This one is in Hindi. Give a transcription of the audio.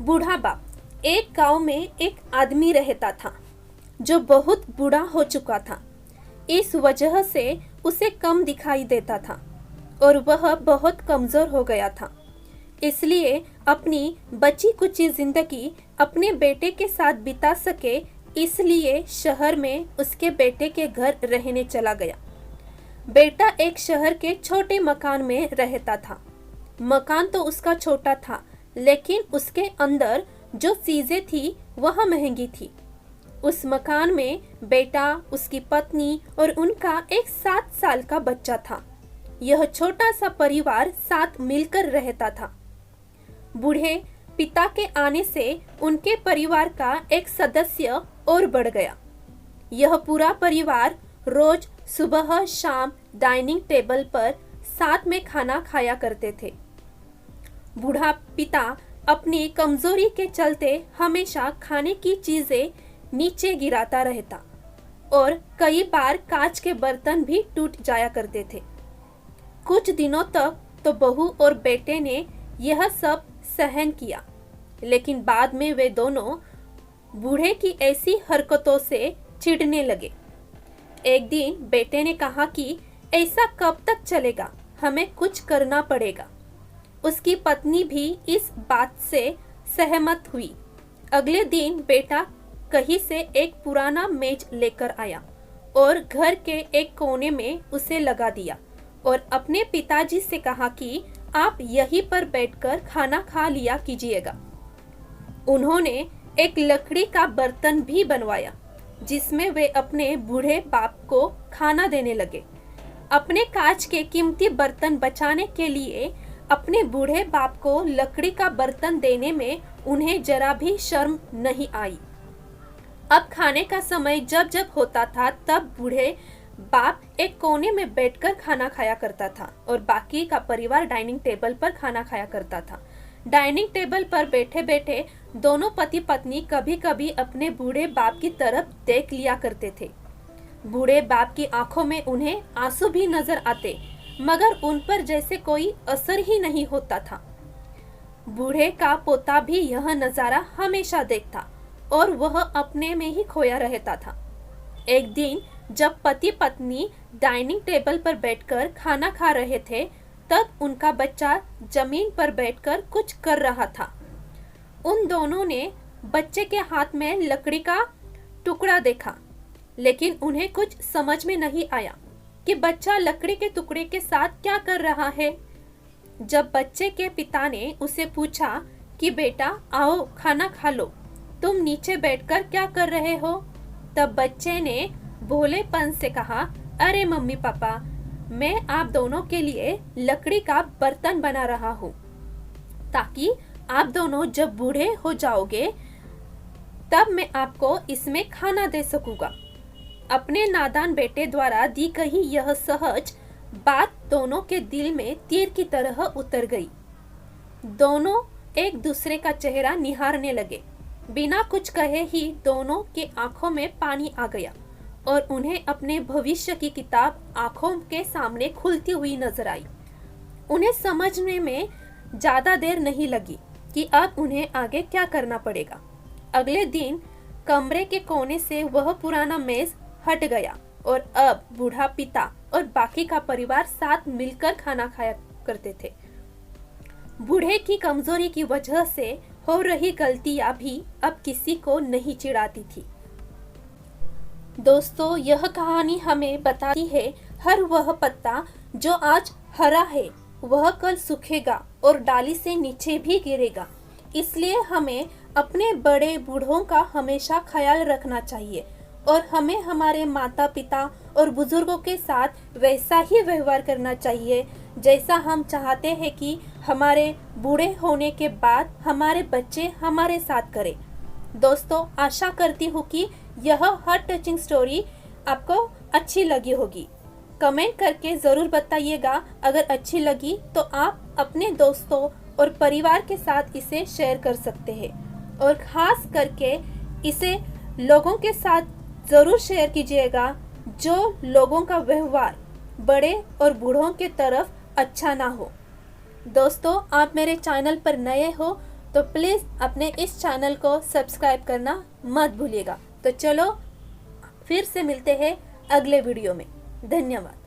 बूढ़ा बाप। एक गांव में एक आदमी रहता था जो बहुत बूढ़ा हो चुका था। इस वजह से उसे कम दिखाई देता था और वह बहुत कमजोर हो गया था। इसलिए अपनी बची कुची जिंदगी अपने बेटे के साथ बिता सके, इसलिए शहर में उसके बेटे के घर रहने चला गया। बेटा एक शहर के छोटे मकान में रहता था। मकान तो उसका छोटा था, लेकिन उसके अंदर जो चीजें थी वह महंगी थी। उस मकान में बेटा, उसकी पत्नी और उनका एक 7 साल का बच्चा था। यह छोटा सा परिवार साथ मिलकर रहता था। बूढ़े पिता के आने से उनके परिवार का एक सदस्य और बढ़ गया। यह पूरा परिवार रोज सुबह शाम डाइनिंग टेबल पर साथ में खाना खाया करते थे। बूढ़ा पिता अपनी कमजोरी के चलते हमेशा खाने की चीजें नीचे गिराता रहता और कई बार कांच के बर्तन भी टूट जाया करते थे। कुछ दिनों तक तो बहू और बेटे ने यह सब सहन किया, लेकिन बाद में वे दोनों बूढ़े की ऐसी हरकतों से चिढ़ने लगे। एक दिन बेटे ने कहा कि ऐसा कब तक चलेगा, हमें कुछ करना पड़ेगा। उसकी पत्नी भी इस बात से सहमत हुई। अगले दिन बेटा कहीं से एक पुराना मेज लेकर आया और घर के एक कोने में उसे लगा दिया और अपने पिताजी से कहा कि आप यहीं पर बैठकर खाना खा लिया कीजिएगा। उन्होंने एक लकड़ी का बर्तन भी बनवाया जिसमें वे अपने बूढ़े बाप को खाना देने लगे। अपने कांच के कीमती बर्तन बचाने के लिए अपने बूढ़े बाप को लकड़ी का बर्तन देने में उन्हें जरा भी शर्म नहीं आई। अब खाने का समय जब जब होता था तब बूढ़े बाप एक कोने में बैठकर खाना खाया करता था और बाकी का परिवार डाइनिंग टेबल पर खाना खाया करता था। डाइनिंग टेबल पर बैठे बैठे दोनों पति पत्नी कभी कभी अपने बूढ़े बाप की तरफ देख लिया करते थे। बूढ़े बाप की आंखों में उन्हें आंसू भी नजर आते, मगर उन पर जैसे कोई असर ही नहीं होता था। बूढ़े का पोता भी यह नजारा हमेशा देखता और वह अपने में ही खोया रहता था। एक दिन जब पति पत्नी डाइनिंग टेबल पर बैठकर खाना खा रहे थे, तब उनका बच्चा जमीन पर बैठकर कुछ कर रहा था। उन दोनों ने बच्चे के हाथ में लकड़ी का टुकड़ा देखा, लेकिन उन्हें कुछ समझ में नहीं आया कि बच्चा लकड़ी के टुकड़े के साथ क्या कर रहा है। जब बच्चे के पिता ने उसे पूछा कि बेटा आओ खाना खा लो, तुम नीचे बैठकर क्या कर रहे हो, तब बच्चे ने भोलेपन से कहा, अरे मम्मी पापा, मैं आप दोनों के लिए लकड़ी का बर्तन बना रहा हूँ ताकि आप दोनों जब बूढ़े हो जाओगे तब मैं आपको इसमें खाना दे सकूंगा। अपने नादान बेटे द्वारा दी गई यह सहज बात दोनों के दिल में तीर की तरह उतर गई। दोनों एक दूसरे का चेहरा निहारने लगे। बिना कुछ कहे ही दोनों के आंखों में पानी आ गया और उन्हें अपने भविष्य की किताब आंखों के सामने खुलती हुई नजर आई। उन्हें समझने में ज्यादा देर नहीं लगी कि अब उन्हें आगे क्या करना पड़ेगा। अगले दिन कमरे के कोने से वह पुराना मेज हट गया और अब बूढ़ा पिता और बाकी का परिवार साथ मिलकर खाना खाया करते थे। बूढ़े की कमजोरी की वजह से हो रही गलतियां भी अब किसी को नहीं चिढ़ाती थी। दोस्तों, यह कहानी हमें बताती है हर वह पत्ता जो आज हरा है वह कल सूखेगा और डाली से नीचे भी गिरेगा। इसलिए हमें अपने बड़े बूढ़ों का हमेशा ख्याल रखना चाहिए और हमें हमारे माता पिता और बुजुर्गों के साथ वैसा ही व्यवहार करना चाहिए जैसा हम चाहते हैं कि हमारे बूढ़े होने के बाद हमारे बच्चे हमारे साथ करें। दोस्तों, आशा करती हूँ कि यह हार्ट टचिंग स्टोरी आपको अच्छी लगी होगी। कमेंट करके ज़रूर बताइएगा। अगर अच्छी लगी तो आप अपने दोस्तों और परिवार के साथ इसे शेयर कर सकते हैं और ख़ास करके इसे लोगों के साथ ज़रूर शेयर कीजिएगा जो लोगों का व्यवहार बड़े और बूढ़ों के तरफ अच्छा ना हो। दोस्तों, आप मेरे चैनल पर नए हो तो प्लीज़ अपने इस चैनल को सब्सक्राइब करना मत भूलिएगा। तो चलो फिर से मिलते हैं अगले वीडियो में। धन्यवाद।